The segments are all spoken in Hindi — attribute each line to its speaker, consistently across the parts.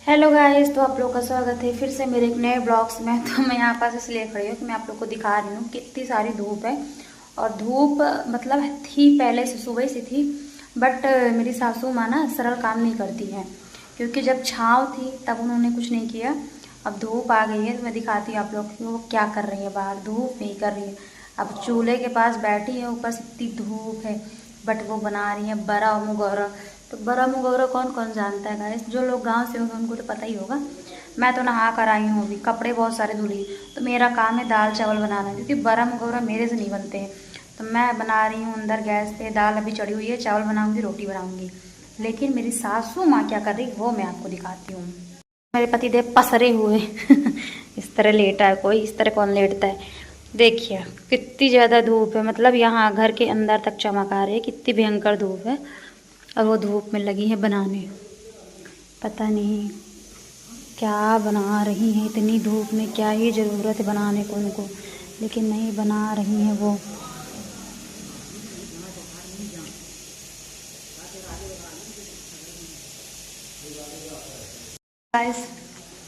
Speaker 1: हेलो गाइस, तो आप लोग का स्वागत है फिर से मेरे एक नए ब्लॉग्स में। तो मैं यहाँ पास इसलिए खड़ी हूँ कि मैं आप लोग को दिखा रही हूँ कितनी सारी धूप है। और धूप मतलब थी पहले से, सुबह से थी। बट मेरी सासू माँ ना सरल काम नहीं करती है, क्योंकि जब छाँव थी तब उन्होंने कुछ नहीं किया। अब धूप आ गई है तो मैं दिखाती हूँ आप लोग कि वो क्या कर रही है, बाहर धूप नहीं कर रही है। अब चूल्हे के पास बैठी है, ऊपर से इतनी धूप है, बट वो बना रही है बड़ा मुगौरा। तो बड़ा मुगौरा कौन कौन जानता है गाइस? जो लोग गांव से होंगे उनको तो पता ही होगा। मैं तो नहा कर आई हूँ, अभी कपड़े बहुत सारे धुली। तो मेरा काम है दाल चावल बनाना, क्योंकि बड़ा मुगौरा मेरे से नहीं बनते हैं। तो मैं बना रही हूँ अंदर गैस पे, दाल अभी चढ़ी हुई है, चावल बनाऊंगी, रोटी बनाऊंगी। लेकिन मेरी सासू माँ क्या कर रही वो मैं आपको दिखाती हूँ। मेरे पति देव पसरे हुए इस तरह लेटा है कोई? इस तरह कौन लेटता है? देखिए कितनी ज़्यादा धूप है, मतलब यहाँ घर के अंदर तक चमक आ रही है, कितनी भयंकर धूप है। और वो धूप में लगी है बनाने, पता नहीं क्या बना रही हैं इतनी धूप में, क्या ही ज़रूरत है बनाने को उनको, लेकिन नहीं बना रही हैं वो। गाइस,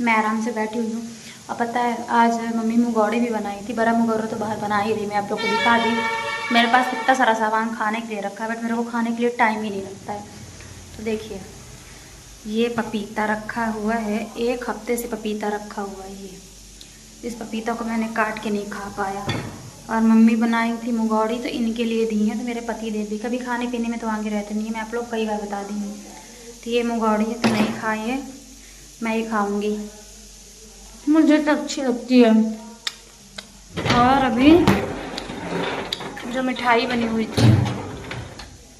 Speaker 1: मैं आराम से बैठी हुई हूँ। और पता है आज मम्मी मुगौड़े भी बनाई थी। बड़ा मुगौरा तो बाहर बना ही रही, मैं आप लोग को दिखा दी। मेरे पास कितना सारा सामान खाने के लिए रखा है, बट मेरे को खाने के लिए टाइम ही नहीं लगता है। तो देखिए, ये पपीता रखा हुआ है, 1 हफ्ते से पपीता रखा हुआ है ये। इस पपीता को मैंने काट के नहीं खा पाया। और मम्मी बनाई थी मुगौड़ी, तो इनके लिए दी हैं। तो मेरे पति देव भी कभी खाने पीने में तो आगे रहते नहीं है, मैं आप लोग कई बार बता दी हूँ। तो ये मुगौड़ी है तो नहीं खाई है, मैं ही खाऊंगी, मुझे तो अच्छी लगती है। और अभी जो मिठाई बनी हुई थी,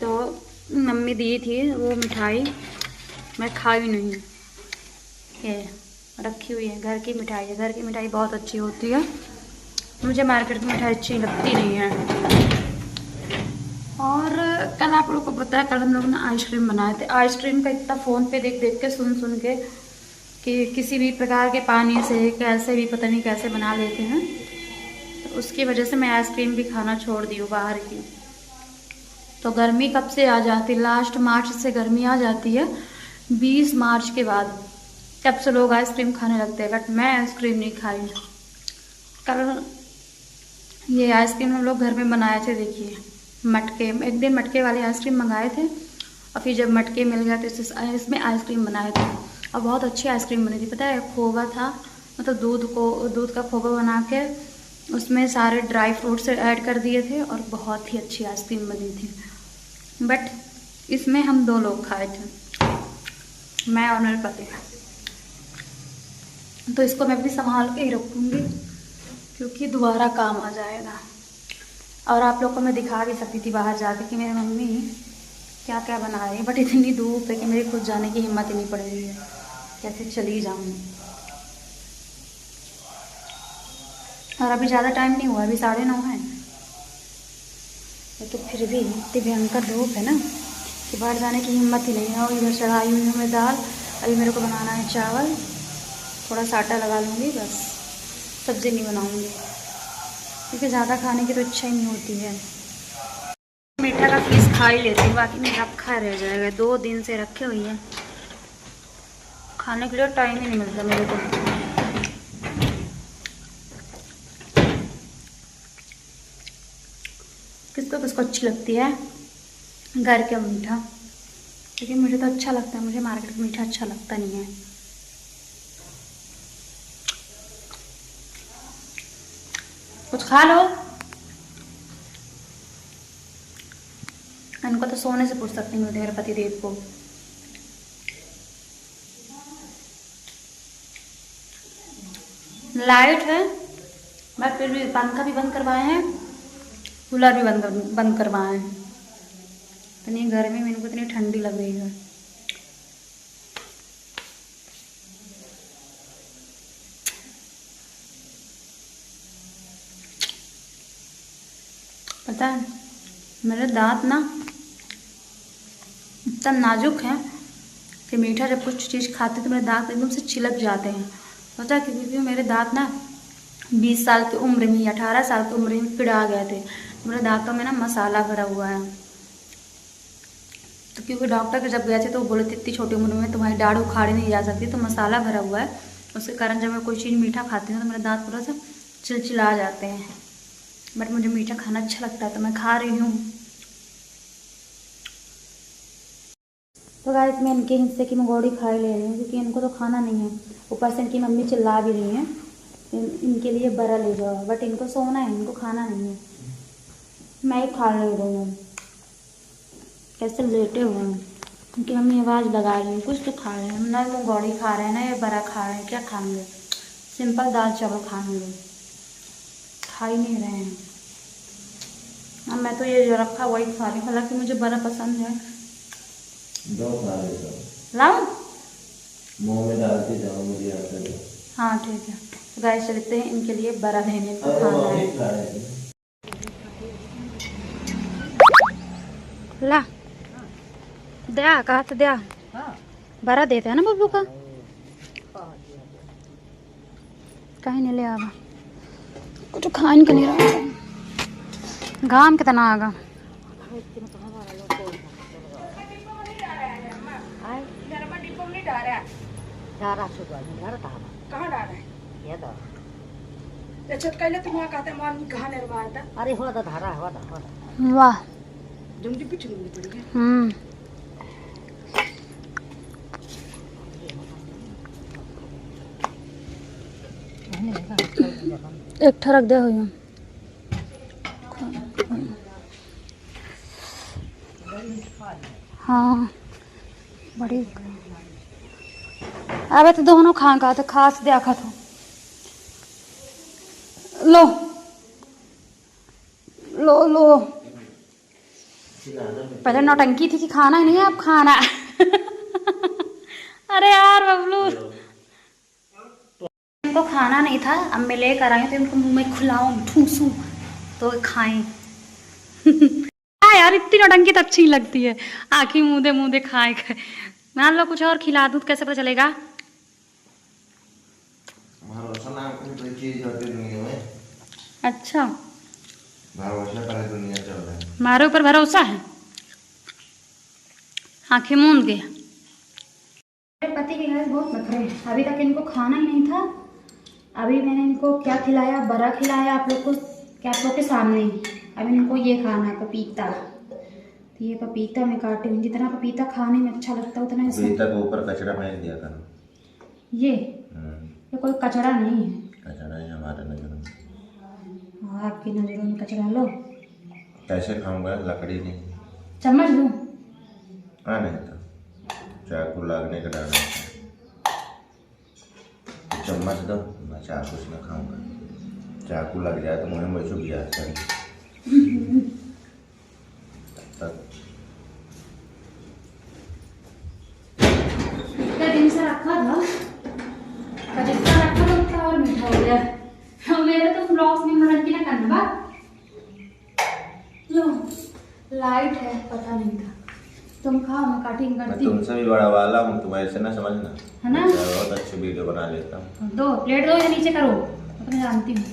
Speaker 1: तो मम्मी दी थी वो मिठाई, मैं खाई नहीं। ये रखी हुई है, घर की मिठाई है। घर की मिठाई बहुत अच्छी होती है, मुझे मार्केट की मिठाई अच्छी लगती नहीं है। और कल आप लोगों को पता है, कल हम लोग ने आइसक्रीम बनाए थे। आइसक्रीम का इतना फ़ोन पे देख देख के, सुन सुन के, कि किसी भी प्रकार के पानी से कैसे भी पता नहीं कैसे बना लेते हैं। तो उसकी वजह से मैं आइसक्रीम भी खाना छोड़ दी हूँ बाहर की। तो गर्मी कब से आ जाती, लास्ट मार्च से गर्मी आ जाती है, 20 मार्च के बाद तब से लोग आइसक्रीम खाने लगते हैं। बट मैं आइसक्रीम नहीं खाई। कल ये आइसक्रीम हम लोग घर में बनाए थे, देखिए मटके। एक दिन मटके वाली आइसक्रीम मंगाए थे, और फिर जब मटके मिल गया तो इसमें आइसक्रीम बनाए थे। और बहुत अच्छी आइसक्रीम बनी थी, पता है। खोवा था, मतलब दूध का खोवा बना के उसमें सारे ड्राई फ्रूट्स ऐड कर दिए थे, और बहुत ही अच्छी आइसक्रीम बनी थी। बट इसमें हम 2 लोग खाए थे, मैं और मेरे पति। तो इसको मैं भी संभाल के ही रखूँगी, क्योंकि दोबारा काम आ जाएगा। और आप लोग को मैं दिखा भी सकती थी बाहर जाके कि मेरी मम्मी क्या क्या बना रही है, बट इतनी धूप है कि मेरी खुद जाने की हिम्मत ही नहीं पड़ रही है, कैसे चली जाऊँ। और अभी ज़्यादा टाइम नहीं हुआ, अभी 9:30 है। लेकिन फिर भी इतनी भयंकर धूप है ना कि बाहर जाने की हिम्मत ही नहीं है। और इधर चढ़ाई हुई हूँ मैं दाल, अभी मेरे को बनाना है चावल, थोड़ा सा आटा लगा लूँगी बस। सब्ज़ी नहीं बनाऊँगी, क्योंकि ज़्यादा खाने की तो इच्छा ही नहीं होती है। मीठा का पीस खा ही लेती हूँ, बाकी मेरा रखा रह जाएगा। 2 दिन से रखे हुई है, खाने के लिए टाइम ही नहीं मिलता मेरे को। किसको किसको अच्छी लगती है घर का मीठा, लेकिन मुझे तो अच्छा लगता है, मुझे मार्केट का मीठा अच्छा लगता नहीं है। कुछ खा लो, इनको तो सोने से पूछ सकती हूँ मेरे पति देव को। लाइट है, मैं फिर भी पंखा भी बंद करवाए हैं, कूलर भी बंद करवाए हैं। इतनी गर्मी में इनको इतनी ठंडी लग रही है। पता है, मेरे दांत ना इतना नाजुक है कि मीठा जब कुछ चीज़ खाती तो मेरे दांत एकदम से छिलक जाते हैं। पता है क्योंकि मेरे दांत ना 20 साल की उम्र में, 18 साल की उम्र में पिड़ा गए थे। मेरे दांतों में ना मसाला भरा हुआ है, तो क्योंकि डॉक्टर के जब गए थे तो वो बोले थे इतनी छोटी उम्र में तुम्हारी दाढ़ उखाड़ी नहीं जा सकती, तो मसाला भरा हुआ है, उसके कारण जब मैं कोई चीज़ मीठा खाती हूँ तो मेरे दांत पूरा सा चिलचिला जाते हैं। बट मुझे मीठा खाना अच्छा लगता है तो मैं खा रही हूँ। तो गाइस मैं इनके हिस्से की मंगोड़ी खा ले रही हूँ क्योंकि इनको तो खाना नहीं है। ऊपर से इनकी मम्मी चिल्ला भी रही है इनके लिए बड़ा ले जाओ, बट इनको सोना है, इनको खाना नहीं है। मैं ही खा ले रही हूँ, कैसे लेटे हुए हैं। उनकी मम्मी आवाज़ लगा रही है कुछ तो खा रहे हैं, ना मंगोड़ी खा रहे हैं ना ये बड़ा खा रहे हैं। क्या खाएंगे? सिंपल दाल चावल खाएंगे, खा ही नहीं रहे हैं। अब मैं तो ये जो रखा वही खा रही हूँ, हालांकि मुझे बड़ा पसंद है। लाऊं?
Speaker 2: मुंह में डालते जाओ, मुझे आता है।
Speaker 1: हाँ ठीक है, तो गाइस चलते हैं इनके लिए बड़ा लेने को खाना है। ला दया कहा तो दया बड़ा देते हैं ना बब्बू का, कहीं नहीं ले आगा कुछ खान का नहीं रहा। घाम कितना आगा
Speaker 3: अरे हो दा धारा हो दा
Speaker 1: वाह। एक ठरक दे हो हाँ बड़ी। अबे तो दोनों खा का तो खास दे आखा तो लो लो लो। पहले नौटंकी थी कि खाना ही नहीं है, अब खाना अरे यार बबलू इनको खाना नहीं था, अब मैं लेकर आई तो इनको मुंह में खिलाऊं ठूसूं तो खाएं हाँ यार इतनी नौटंकी तो अच्छी लगती है, आँखी मुँह दे खाए खाए। मान लो कुछ और खिला दूँ कैसे पता चलेगा? अच्छा हमारे ऊपर भरोसा है, आँखें मूंद गए। मेरे पति के घर बहुत नखरे, अभी तक इनको खाना ही नहीं था। अभी मैंने इनको क्या खिलाया, बड़ा खिलाया आप लोग को, क्या आप लोग के सामने। अभी इनको ये खाना है पपीता, तो ये पपीता मैं काटी हूँ। जितना पपीता खाने में अच्छा लगता है उतना
Speaker 2: पपीता के ऊपर कचरा फेंक दिया करो।
Speaker 1: ये कोई कचरा नहीं है,
Speaker 2: कचरा है हमारे नजर में।
Speaker 1: आपकी नजरों में कचरा। लो
Speaker 2: कैसे खाऊंगा, लकड़ी नहीं,
Speaker 1: चम्मच दूँ?
Speaker 2: हाँ नहीं तो चाकू लागने का डर है, चम्मच दो, मैं चाकू से न खाऊंगा। चाकू लग जाए तो मुझे में चुभ गया
Speaker 1: दिन से रखा था, जितना रखा था उतना और मीठा हो गया। मेरे तो ब्लॉग्स में मनकी ना करना बात। लो लाइट है, पता नहीं था। तुम खाओ, मैं काटिंग करती हूँ।
Speaker 2: तुमसे भी बड़ा वाला हूँ, तुम ऐसे ना समझना
Speaker 1: है ना।
Speaker 2: बहुत अच्छी वीडियो बना लेता हूँ।
Speaker 1: दो प्लेट दो या नीचे करो, तो मैं जानती हूँ।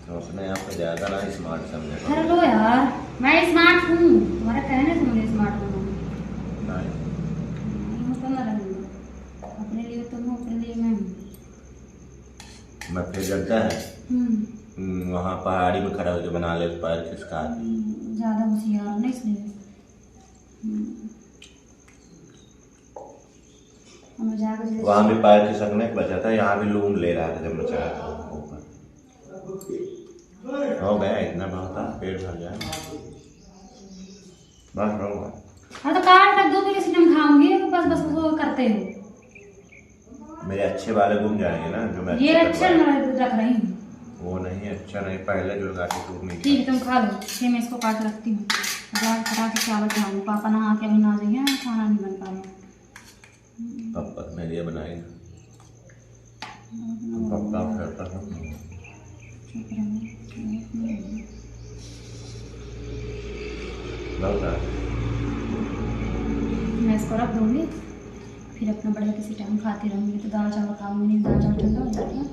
Speaker 2: तो अपने आप को ज्यादा ना स्मार्ट समझे।
Speaker 1: अरे लो यार, मैं स्मार्ट हूँ, तुम्हारे कहने से मुझे स्मार्ट हूँ। तो ना रहूँगा, अपने लिए तुम हो, अपने लिए मैं हूँ।
Speaker 2: मैं फिर जगह है वहाँ पहाड़ी में खड़ा होकर बना ले पैर खिसका।
Speaker 1: ज़्यादा होशियार हो ना इसलिए।
Speaker 2: वहाँ भी पैर खिसकने का बचा था, यहाँ भी लूम ले रहा था जब मैं चढ़ा था ऊपर। हो गया इतना बहुत था, पेट भर जाए बस रहूँगा।
Speaker 1: हाँ तो काट रख दो, फिर किसी टाइम खाऊंगी। बस बस वो करते हो,
Speaker 2: मेरे अच्छे वाले घूम जाएंगे ना जो मैं
Speaker 1: ये अच्छा रख रही हूँ।
Speaker 2: वो नहीं अच्छा नहीं, पहले जो गाठी टूट नहीं।
Speaker 1: ठीक है तुम खा लो, फिर मैं इसको काट रखती हूँ। फटा के चावल खाऊंगी, पापा नहा के अभी ना जाइए, खाना नहीं बन पाया।
Speaker 2: पापा मेरे लिए बनाएगा, पापा करता है।
Speaker 1: मैं इसको रख दूँगी, फिर अपना बढ़िया किसी टाइम खाती रहूँगी। तो दाल चावल खाऊंगी नहीं, दाल चावल ठंडा हो जाएगा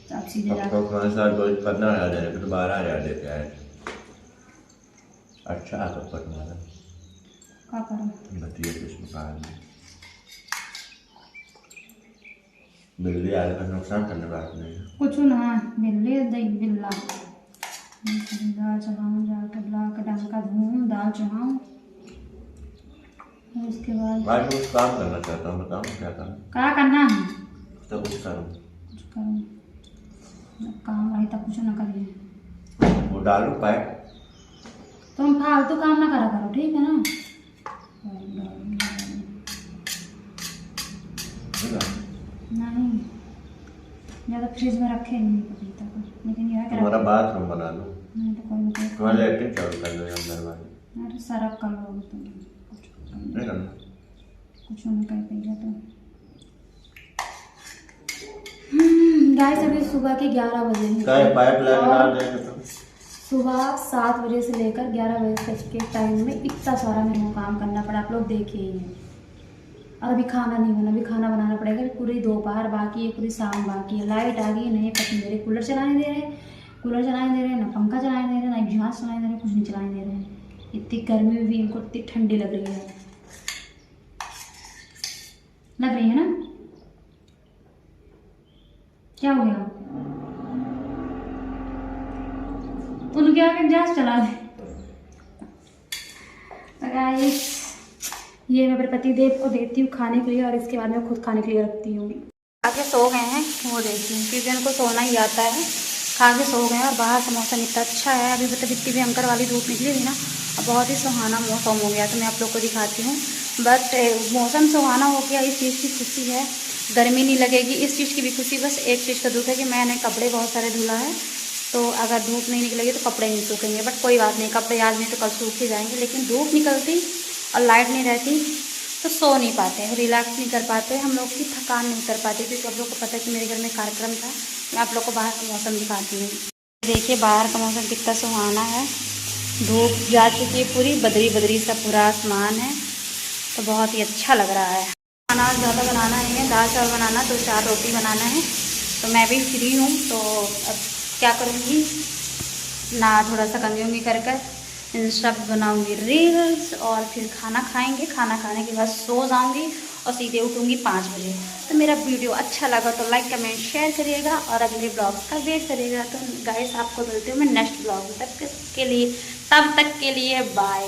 Speaker 1: तो आप सीधे जाकर
Speaker 2: तुम्हारे साथ रोज 15,000 दे तो 12,000 देते आए। अच्छा तो तुम्हारा
Speaker 1: क्या करूँ?
Speaker 2: बतिया किसमें कहा बिल्ली आए का नुकसान करने बात नहीं है।
Speaker 1: कुछ ना बिल्ली दही बिल्ला दाल चढ़ाऊँ, जाकर ला के डंका धोऊँ, दाल चढ़ाऊँ, उसके बाद
Speaker 2: भाई मैं कुछ काम करना चाहता हूँ, बताओ क्या
Speaker 1: क्या करना है?
Speaker 2: तो कुछ करूँ।
Speaker 1: कुछ करूँ काम रही तब कुछ ना करिए।
Speaker 2: वो डालू पैक।
Speaker 1: तुम फालतू काम ना करा करो, ठीक है ना? नहीं ज़्यादा फ्रिज में रखे नहीं कभी तक, लेकिन यह
Speaker 2: तुम्हारा बाथरूम बना लो।
Speaker 1: नहीं तो कोई नहीं,
Speaker 2: तुम्हारे लैट्रिन चालू कर लो यार मेहरबानी।
Speaker 1: अरे सरक कर लो तुम,
Speaker 2: नहीं करना।
Speaker 1: कुछ नहीं कर पाएगा तो। गाइस अभी सुबह के 11 बजे हैं।
Speaker 2: क्या पाइप लाइन
Speaker 1: और
Speaker 2: डाल देंगे तुम?
Speaker 1: सुबह 7 बजे से लेकर 11 बजे तक के टाइम में इतना सारा मेरे को काम करना पड़ा, आप लोग देखिए ही हैं। और अभी खाना नहीं बना, अभी खाना बनाना पड़ेगा। अभी पूरी दोपहर बाकी है, पूरी शाम बाकी है। लाइट आ गई नहीं, पति मेरे कूलर चलाने दे रहे हैं, कूलर चलाने दे रहे हैं, ना पंखा चलाने दे रहे हैं, ना एग्जॉस्ट चलाने दे रहे हैं, कुछ नहीं चलाने दे रहे हैं। इतनी गर्मी में भी इनको इतनी ठंडी लग रही है, लग रही है ना? क्या हो गया? उनके आगे एग्जॉस्ट चला दे। तो गाइस ये मैं अपने पति देव को देती हूँ खाने के लिए, और इसके बाद मैं खुद खाने के लिए रखती हूँ। आगे सो गए हैं, वो देखिए क्योंकि उनको सोना ही आता है। खा के सो गए हैं, और बाहर का मौसम इतना अच्छा है। अभी मतलब इतनी भयंकर वाली धूप निकली थी ना, और बहुत ही सुहाना मौसम हो गया। तो मैं आप लोग को दिखाती हूँ। बट मौसम सुहाना हो गया, इस चीज़ की खुशी है। गर्मी नहीं लगेगी, इस चीज़ की भी खुशी। बस एक चीज़ का दुख है कि मैंने कपड़े बहुत सारे धुला है, तो अगर धूप नहीं निकलेगी तो कपड़े नहीं सूखेंगे। बट कोई बात नहीं, कपड़े आज नहीं तो कल सूख ही जाएंगे। लेकिन धूप निकलती और लाइट नहीं रहती तो सो नहीं पाते, रिलैक्स नहीं कर पाते, हम लोग की थकान नहीं कर पाती। क्योंकि आप लोग को पता है कि मेरे घर में कार्यक्रम था। मैं आप लोग को बाहर का मौसम दिखाती हूँ। देखिए बाहर का मौसम कितना सुहाना है। धूप जा चुकी है पूरी, बदरी बदरी सा पूरा आसमान है, तो बहुत ही अच्छा लग रहा है। खाना ज़्यादा बनाना नहीं है, दाल चावल बनाना, 2-4 रोटी बनाना है। तो मैं भी फ्री हूँ, तो अब क्या करूँगी ना, थोड़ा सा कंगी कर इंस्टा पर बनाऊँगी रील्स, और फिर खाना खाएंगे। खाना खाने के बाद सो जाऊँगी और सीधे उठूँगी 5 बजे। तो मेरा वीडियो अच्छा लगा तो लाइक कमेंट शेयर करिएगा, और अगले ब्लॉग का वेट करिएगा। तो गाइस आपको मिलती हूँ मैं नेक्स्ट ब्लॉग में। तब तक के लिए बाय।